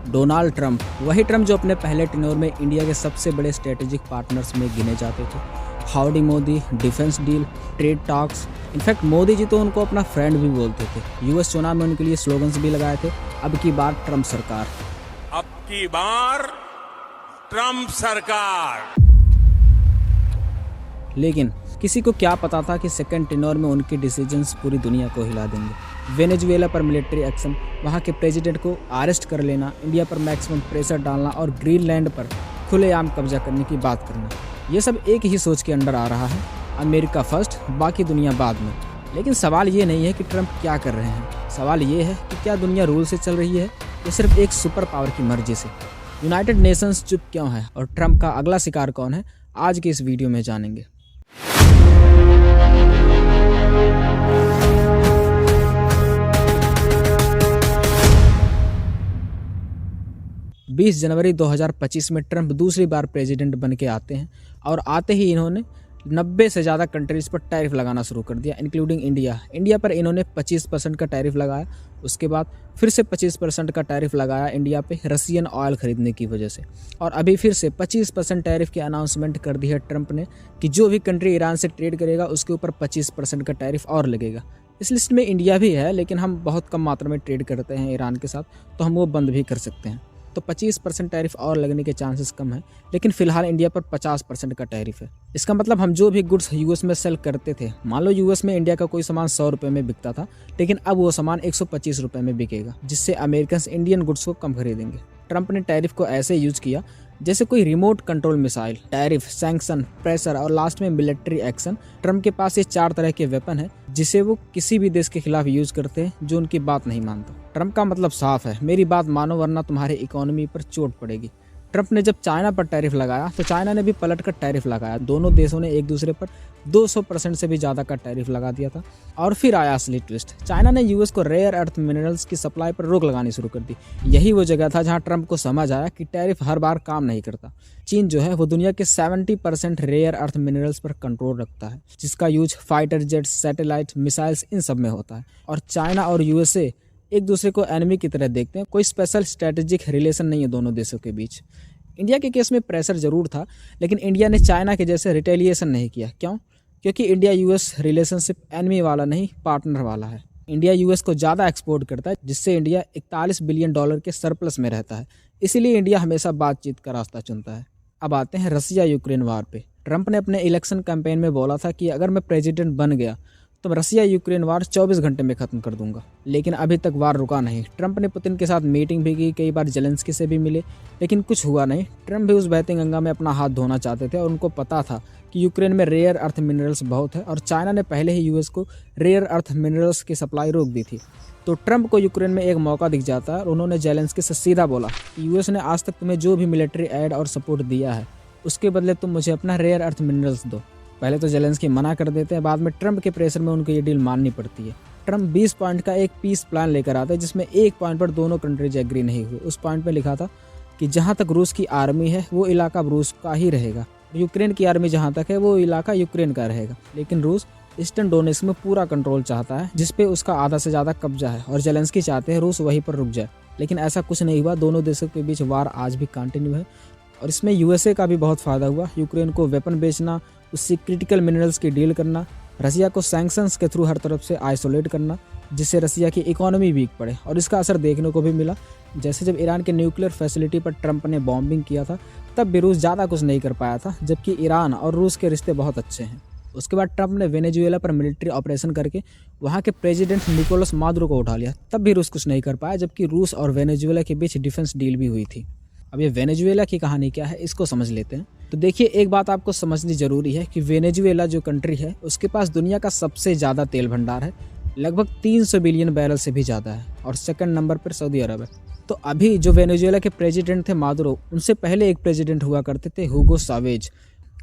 Donald Trump, वही Trump जो अपने पहले टेन्योर में इंडिया के सबसे बड़े स्ट्रेटेजिक पार्टनर्स में गिने जाते थे। Howdy Modi, defence deal, trade talks, in fact Modi ji तो उनको अपना फ्रेंड भी बोलते थे। यूएस चुनाव में उनके लिए स्लोगन्स भी लगाए थे, अब की बार ट्रंप सरकार। अब की बार ट्रंप सरकार। लेकिन किसी को क्या पता था कि सेकंड टेन्योर में उनके डिसीजंस पूरी दुनिया को हिला देंगे। वेनेजुएला पर मिलिट्री एक्शन, वहाँ के प्रेसिडेंट को अरेस्ट कर लेना, इंडिया पर मैक्सिमम प्रेशर डालना और ग्रीनलैंड पर खुलेआम कब्जा करने की बात करना, ये सब एक ही सोच के अंडर आ रहा है, अमेरिका फर्स्ट, बाकी दुनिया बाद में। लेकिन सवाल ये नहीं है कि ट्रंप क्या कर रहे हैं, सवाल ये है कि क्या दुनिया रूल से चल रही है या सिर्फ एक सुपर पावर की मर्जी से। यूनाइटेड नेशंस चुप क्यों है और ट्रंप का अगला शिकार कौन है, आज के इस वीडियो में जानेंगे। 20 जनवरी 2025 में ट्रंप दूसरी बार प्रेसिडेंट बन के आते हैं और आते ही इन्होंने 90 से ज़्यादा कंट्रीज पर टैरिफ लगाना शुरू कर दिया, इंक्लूडिंग इंडिया। इंडिया पर इन्होंने 25% का टैरिफ लगाया, उसके बाद फिर से 25% का टैरिफ लगाया इंडिया पे रसियन ऑयल खरीदने की वजह से, और अभी फिर से 25% टैरिफ की अनाउंसमेंट कर दी है ट्रंप ने कि जो भी कंट्री ईरान से ट्रेड करेगा उसके ऊपर 25% का टैरिफ और लगेगा। इस लिस्ट में इंडिया भी है, लेकिन हम बहुत कम मात्रा में ट्रेड करते हैं ईरान के साथ, तो हम वो बंद भी कर सकते हैं, तो 25% टैरिफ और लगने के चांसेस कम है। लेकिन फिलहाल इंडिया पर 50% का टैरिफ है। इसका मतलब हम जो भी गुड्स यूएस में सेल करते थे, मान लो यूएस में इंडिया का कोई सामान 100 रुपये में बिकता था, लेकिन अब वो सामान 125 रुपये में बिकेगा, जिससे अमेरिकन इंडियन गुड्स को कम खरीदेंगे। ट्रंप ने टैरिफ को ऐसे यूज किया जैसे कोई remote control missile. Tariff, sanction, pressure और लास्ट में मिलिट्री एक्शन। ट्रंप के पास ये 4 तरह के वेपन है जिसे वो किसी भी देश के खिलाफ यूज करते हैं जो उनकी बात नहीं मानता। ट्रंप का मतलब साफ है, मेरी बात मानो वरना तुम्हारे इकोनॉमी पर चोट पड़ेगी। ट्रंप ने जब चाइना पर टैरिफ लगाया तो चाइना ने भी पलट कर टैरिफ लगाया। दोनों देशों ने एक दूसरे पर 200% से भी ज़्यादा का टैरिफ लगा दिया था। और फिर आया असली ट्विस्ट, चाइना ने यूएस को रेयर अर्थ मिनरल्स की सप्लाई पर रोक लगानी शुरू कर दी। यही वो जगह था जहां ट्रंप को समझ आया कि टैरिफ हर बार काम नहीं करता। चीन जो है वो दुनिया के 70% रेयर अर्थ मिनरल्स पर कंट्रोल रखता है, जिसका use fighter jets, satellite, missiles इन सब में होता है। और चाइना और यूएसए एक दूसरे को एनिमी की तरह देखते हैं, कोई स्पेशल स्ट्रेटेजिक रिलेशन नहीं है दोनों देशों के बीच। इंडिया के केस में प्रेशर जरूर था, लेकिन इंडिया ने चाइना के जैसे रिटेलिएशन नहीं किया। क्यों? क्योंकि इंडिया यूएस रिलेशनशिप एनिमी वाला नहीं, पार्टनर वाला है। इंडिया यूएस को ज़्यादा एक्सपोर्ट करता है, जिससे इंडिया 41 बिलियन डॉलर के सरप्लस में रहता है। इसीलिए इंडिया हमेशा बातचीत का रास्ता चुनता है। अब आते हैं रसिया यूक्रेन वार पे। ट्रंप ने अपने इलेक्शन कैंपेन में बोला था कि अगर मैं प्रेसिडेंट बन गया तो रसिया यूक्रेन वार 24 घंटे में खत्म कर दूंगा, लेकिन अभी तक वार रुका नहीं। ट्रंप ने पुतिन के साथ मीटिंग भी की, कई बार जेलेंस्की से भी मिले, लेकिन कुछ हुआ नहीं। ट्रंप भी उस बहती गंगा में अपना हाथ धोना चाहते थे और उनको पता था कि यूक्रेन में रेयर अर्थ मिनरल्स बहुत है और चाइना ने पहले ही यूएस को रेयर अर्थ मिनरल्स की सप्लाई रोक दी थी। तो ट्रंप को यूक्रेन में एक मौका दिख जाता है और उन्होंने जेलेंस्की से सीधा बोला कि यूएस ने आज तक तुम्हें जो भी मिलिट्री एड और सपोर्ट दिया है उसके बदले तुम मुझे अपना रेयर अर्थ मिनरल्स दो। पहले तो जेलेंस्की मना कर देते हैं, बाद में ट्रंप के प्रेशर में उनको ये डील माननी पड़ती है। ट्रंप 20 पॉइंट का एक पीस प्लान लेकर आता है, जिसमें एक पॉइंट पर दोनों कंट्रीज एग्री नहीं हुए। उस पॉइंट पे लिखा था कि जहां तक रूस की आर्मी है वो इलाका रूस का ही रहेगा, यूक्रेन की आर्मी जहां तक है वो इलाका यूक्रेन का रहेगा। लेकिन रूस ईस्टर्न डोनेट्स्क में पूरा कंट्रोल चाहता है, जिसपे उसका आधा से ज़्यादा कब्जा है, और जेलेंस्की चाहते हैं रूस वहीं पर रुक जाए। लेकिन ऐसा कुछ नहीं हुआ, दोनों देशों के बीच वार आज भी कंटिन्यू है और इसमें यूएसए का भी बहुत फ़ायदा हुआ। यूक्रेन को वेपन बेचना, उससे क्रिटिकल मिनरल्स की डील करना, रसिया को सैंक्शंस के थ्रू हर तरफ से आइसोलेट करना, जिससे रसिया की इकोनॉमी वीक पड़े। और इसका असर देखने को भी मिला। जैसे जब ईरान के न्यूक्लियर फैसिलिटी पर ट्रंप ने बॉम्बिंग किया था, तब भी रूस ज़्यादा कुछ नहीं कर पाया था, जबकि ईरान और रूस के रिश्ते बहुत अच्छे हैं। उसके बाद ट्रंप ने वेनेजुएला पर मिलिट्री ऑपरेशन करके वहाँ के प्रेसिडेंट निकोलस मादुरो को उठा लिया, तब भी रूस कुछ नहीं कर पाया, जबकि रूस और वेनेजुएला के बीच डिफेंस डील भी हुई थी। अब ये वेनेजुएला की कहानी क्या है, इसको समझ लेते हैं। तो देखिए, एक बात आपको समझनी जरूरी है कि वेनेजुएला जो कंट्री है उसके पास दुनिया का सबसे ज़्यादा तेल भंडार है, लगभग 300 बिलियन बैरल से भी ज़्यादा है, और सेकंड नंबर पर सऊदी अरब है। तो अभी जो वेनेजुएला के प्रेसिडेंट थे मादुरो, उनसे पहले एक प्रेसिडेंट हुआ करते थे हुगो सावेज,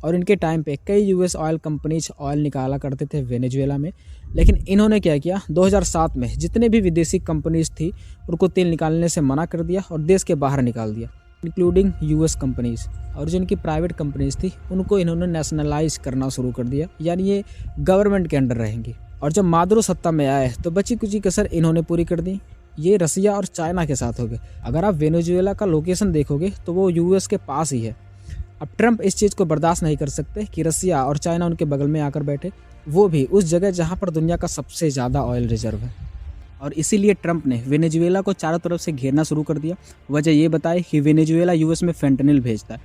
और इनके टाइम पे कई यूएस ऑयल कंपनीज ऑयल निकाला करते थे वेनेजुएला में। लेकिन इन्होंने क्या किया, 2007 में जितने भी विदेशी कंपनीज थी उनको तेल निकालने से मना कर दिया और देश के बाहर निकाल दिया, इंक्लूडिंग यूएस कंपनीज। और जो इनकी प्राइवेट कंपनीज थी उनको इन्होंने नेशनलाइज करना शुरू कर दिया, यानी ये गवर्नमेंट के अंडर रहेंगी। और जब मादुरो सत्ता में आए तो बची कुची कसर इन्होंने पूरी कर दी। ये रसिया और चाइना के साथ हो गए। अगर आप वेनेजुएला का लोकेशन देखोगे तो वो यूएस के पास ही है। अब ट्रंप इस चीज़ को बर्दाश्त नहीं कर सकते कि रसिया और चाइना उनके बगल में आकर बैठे, वो भी उस जगह जहाँ पर दुनिया का सबसे ज़्यादा ऑयल रिजर्व है। और इसीलिए ट्रंप ने वेनेजुएला को चारों तरफ से घेरना शुरू कर दिया। वजह ये बताई कि वेनेजुएला यूएस में फेंटनिल भेजता है।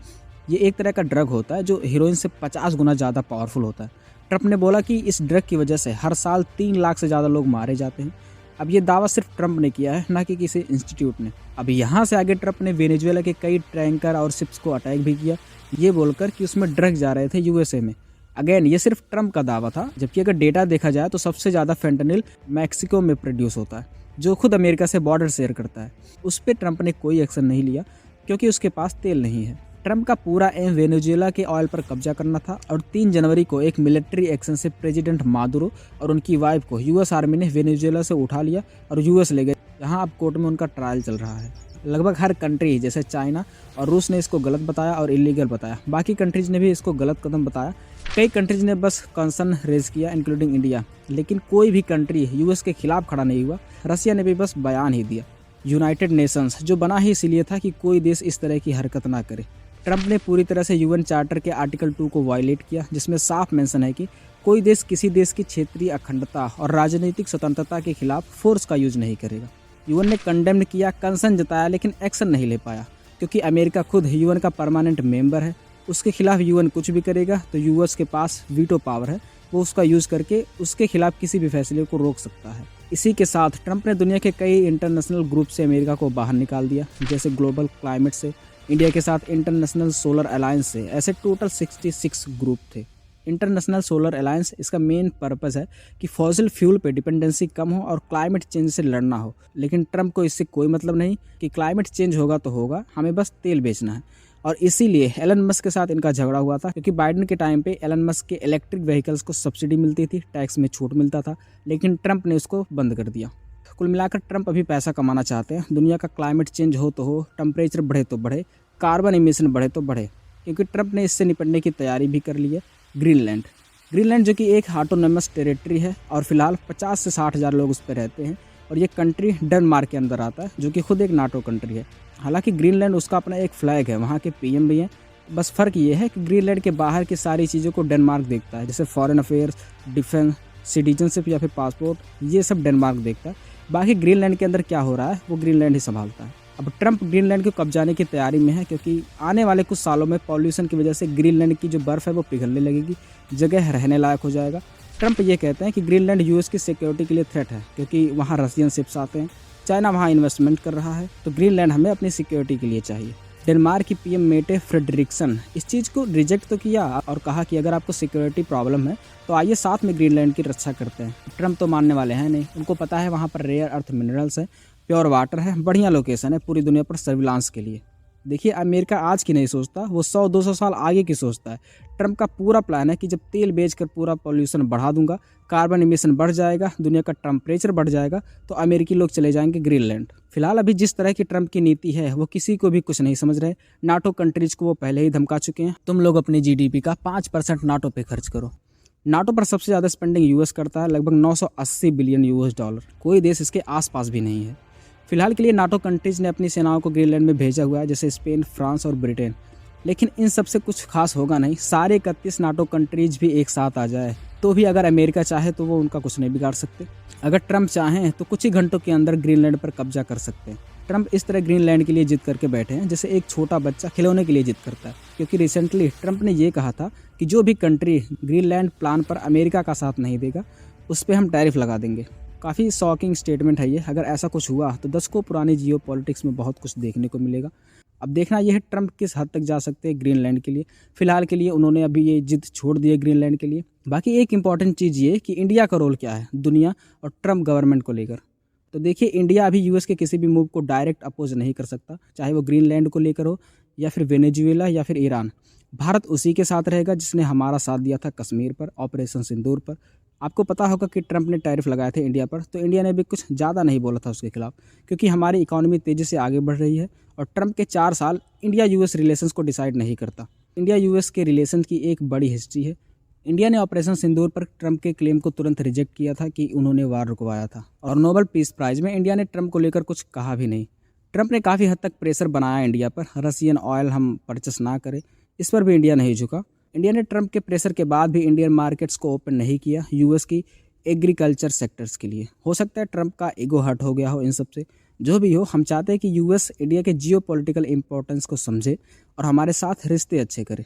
ये एक तरह का ड्रग होता है जो हीरोइन से 50 गुना ज़्यादा पावरफुल होता है। ट्रंप ने बोला कि इस ड्रग की वजह से हर साल 3 लाख से ज़्यादा लोग मारे जाते हैं। अब ये दावा सिर्फ ट्रंप ने किया है, ना कि किसी इंस्टीट्यूट ने। अब यहाँ से आगे ट्रंप ने वेनेजुएला के कई टैंकर और शिप्स को अटैक भी किया, ये बोलकर कि उसमें ड्रग जा रहे थे यूएसए में। अगेन ये सिर्फ ट्रंप का दावा था, जबकि अगर डेटा देखा जाए तो सबसे ज़्यादा फेंटनिल मैक्सिको में प्रोड्यूस होता है, जो खुद अमेरिका से बॉर्डर शेयर करता है। उस पर ट्रंप ने कोई एक्शन नहीं लिया क्योंकि उसके पास तेल नहीं है। ट्रंप का पूरा एम वेनेजुएला के ऑयल पर कब्जा करना था और 3 जनवरी को एक मिलिट्री एक्शन से प्रेसिडेंट मादुरो और उनकी वाइफ को यूएस आर्मी ने वेनेजुएला से उठा लिया और यूएस ले गए, जहां अब कोर्ट में उनका ट्रायल चल रहा है। लगभग हर कंट्री जैसे चाइना और रूस ने इसको गलत बताया और इलीगल बताया। बाकी कंट्रीज ने भी इसको गलत कदम बताया। कई कंट्रीज ने बस कंसर्न रेज किया, इंक्लूडिंग इंडिया, लेकिन कोई भी कंट्री यूएस के खिलाफ खड़ा नहीं हुआ। रसिया ने भी बस बयान ही दिया। यूनाइटेड नेशंस जो बना ही इसीलिए था कि कोई देश इस तरह की हरकत ना करे। ट्रंप ने पूरी तरह से यूएन चार्टर के आर्टिकल 2 को वायलेट किया, जिसमें साफ मेंशन है कि कोई देश किसी देश की क्षेत्रीय अखंडता और राजनीतिक स्वतंत्रता के खिलाफ फोर्स का यूज नहीं करेगा। यूएन ने कंडेम्ड किया, कंसर्न जताया, लेकिन एक्शन नहीं ले पाया क्योंकि अमेरिका खुद यूएन का परमानेंट मेंबर है। उसके खिलाफ यूएन कुछ भी करेगा तो यूएस के पास वीटो पावर है, वो उसका यूज करके उसके खिलाफ किसी भी फैसले को रोक सकता है। इसी के साथ ट्रंप ने दुनिया के कई इंटरनेशनल ग्रुप से अमेरिका को बाहर निकाल दिया, जैसे ग्लोबल क्लाइमेट से, इंडिया के साथ इंटरनेशनल सोलर अलायंस से। ऐसे टोटल 66 ग्रुप थे। इंटरनेशनल सोलर अलायंस, इसका मेन पर्पस है कि फॉसिल फ्यूल पे डिपेंडेंसी कम हो और क्लाइमेट चेंज से लड़ना हो। लेकिन ट्रंप को इससे कोई मतलब नहीं कि क्लाइमेट चेंज होगा तो होगा, हमें बस तेल बेचना है। और इसीलिए एलन मस्क के साथ इनका झगड़ा हुआ था, क्योंकि बाइडेन के टाइम पे एलन मस्क के इलेक्ट्रिक व्हीकल्स को सब्सिडी मिलती थी, टैक्स में छूट मिलता था, लेकिन ट्रंप ने उसको बंद कर दिया। कुल मिलाकर ट्रंप अभी पैसा कमाना चाहते हैं। दुनिया का क्लाइमेट चेंज हो तो हो, टेम्परेचर बढ़े तो बढ़े, कार्बन इमिशन बढ़े तो बढ़े, क्योंकि ट्रंप ने इससे निपटने की तैयारी भी कर ली है। ग्रीनलैंड जो कि एक ऑटोनोमस टेरिटरी है और फिलहाल 50 से 60 हज़ार लोग उस पर रहते हैं, और ये कंट्री डेनमार्क के अंदर आता है, जो कि खुद एक नाटो कंट्री है। हालांकि ग्रीनलैंड उसका अपना एक फ्लैग है, वहाँ के पीएम भी हैं। बस फ़र्क ये है कि ग्रीनलैंड के बाहर की सारी चीज़ों को डेनमार्क देखता है, जैसे फॉरेन अफेयर्स, डिफेंस, सिटीजनशिप या फिर पासपोर्ट, ये सब डेनमार्क देखता है। बाकी ग्रीनलैंड के अंदर क्या हो रहा है वो ग्रीनलैंड ही संभालता है। अब ट्रंप ग्रीनलैंड को कब्जाने की तैयारी में है, क्योंकि आने वाले कुछ सालों में पॉल्यूशन की वजह से ग्रीनलैंड की जो बर्फ़ है वो पिघलने लगेगी, जगह रहने लायक हो जाएगा। ट्रंप ये कहते हैं कि ग्रीनलैंड यूएस की सिक्योरिटी के लिए थ्रेट है, क्योंकि वहाँ रशियन शिप्स आते हैं, चाइना वहाँ इन्वेस्टमेंट कर रहा है, तो ग्रीनलैंड हमें अपनी सिक्योरिटी के लिए चाहिए। डेनमार्क की पीएम मेटे फ्रेडरिक्सन इस चीज़ को रिजेक्ट तो किया और कहा कि अगर आपको सिक्योरिटी प्रॉब्लम है तो आइए साथ में ग्रीनलैंड की रक्षा करते हैं। ट्रंप तो मानने वाले हैं नहीं, उनको पता है वहाँ पर रेयर अर्थ मिनरल्स है, प्योर वाटर है, बढ़िया लोकेशन है पूरी दुनिया पर सर्विलांस के लिए। देखिए, अमेरिका आज की नहीं सोचता, वो 100-200 साल आगे की सोचता है। ट्रंप का पूरा प्लान है कि जब तेल बेचकर पूरा पॉल्यूशन बढ़ा दूंगा, कार्बन इमिशन बढ़ जाएगा, दुनिया का टेम्परेचर बढ़ जाएगा, तो अमेरिकी लोग चले जाएंगे ग्रीनलैंड। फिलहाल अभी जिस तरह की ट्रंप की नीति है वो किसी को भी कुछ नहीं समझ रहे। नाटो कंट्रीज को वो पहले ही धमका चुके हैं, तुम लोग अपनी जीडीपी का 5% नाटो पे खर्च करो। नाटो पर सबसे ज़्यादा स्पेंडिंग यूएस करता है, लगभग 980 बिलियन यूएस डॉलर। कोई देश इसके आसपास भी नहीं है। फिलहाल के लिए नाटो कंट्रीज ने अपनी सेनाओं को ग्रीनलैंड में भेजा हुआ है, जैसे स्पेन, फ्रांस और ब्रिटेन। लेकिन इन सब से कुछ खास होगा नहीं। सारे 31 नाटो कंट्रीज भी एक साथ आ जाए तो भी अगर अमेरिका चाहे तो वो उनका कुछ नहीं बिगाड़ सकते। अगर ट्रंप चाहें तो कुछ ही घंटों के अंदर ग्रीनलैंड पर कब्जा कर सकते हैं। ट्रंप इस तरह ग्रीनलैंड के लिए जिद करके बैठे हैं जैसे एक छोटा बच्चा खिलौने के लिए जिद करता है, क्योंकि रिसेंटली ट्रंप ने ये कहा था कि जो भी कंट्री ग्रीनलैंड प्लान पर अमेरिका का साथ नहीं देगा उस पर हम टैरिफ लगा देंगे। काफ़ी शॉकिंग स्टेटमेंट है ये। अगर ऐसा कुछ हुआ तो दशकों पुरानी जियो पॉलिटिक्स में बहुत कुछ देखने को मिलेगा। अब देखना यह है ट्रंप किस हद तक जा सकते हैं ग्रीनलैंड के लिए। फिलहाल के लिए उन्होंने अभी ये जिद छोड़ दी है ग्रीनलैंड के लिए। बाकी एक इंपॉर्टेंट चीज़ ये कि इंडिया का रोल क्या है दुनिया और ट्रंप गवर्नमेंट को लेकर। तो देखिए, इंडिया अभी यूएस के किसी भी मूव को डायरेक्ट अपोज नहीं कर सकता, चाहे वो ग्रीनलैंड को लेकर हो या फिर वेनेजुएला या फिर ईरान। भारत उसी के साथ रहेगा जिसने हमारा साथ दिया था कश्मीर पर, ऑपरेशन सिंदूर पर। आपको पता होगा कि ट्रंप ने टैरिफ लगाए थे इंडिया पर, तो इंडिया ने भी कुछ ज़्यादा नहीं बोला था उसके खिलाफ, क्योंकि हमारी इकोनॉमी तेज़ी से आगे बढ़ रही है और ट्रंप के 4 साल इंडिया यूएस रिलेशंस को डिसाइड नहीं करता। इंडिया यूएस के रिलेशन की एक बड़ी हिस्ट्री है। इंडिया ने ऑपरेशन सिंदूर पर ट्रंप के क्लेम को तुरंत रिजेक्ट किया था कि उन्होंने वार रुकवाया था, और नोबेल पीस प्राइज में इंडिया ने ट्रंप को लेकर कुछ कहा भी नहीं। ट्रंप ने काफ़ी हद तक प्रेशर बनाया इंडिया पर, रशियन ऑयल हम परचेस ना करें, इस पर भी इंडिया नहीं झुका। इंडिया ने ट्रंप के प्रेशर के बाद भी इंडियन मार्केट्स को ओपन नहीं किया यूएस की एग्रीकल्चर सेक्टर्स के लिए। हो सकता है ट्रंप का ईगो हर्ट हो गया हो इन सब से। जो भी हो, हम चाहते हैं कि यूएस इंडिया के जियोपॉलिटिकल इंपॉर्टेंस को समझे और हमारे साथ रिश्ते अच्छे करे।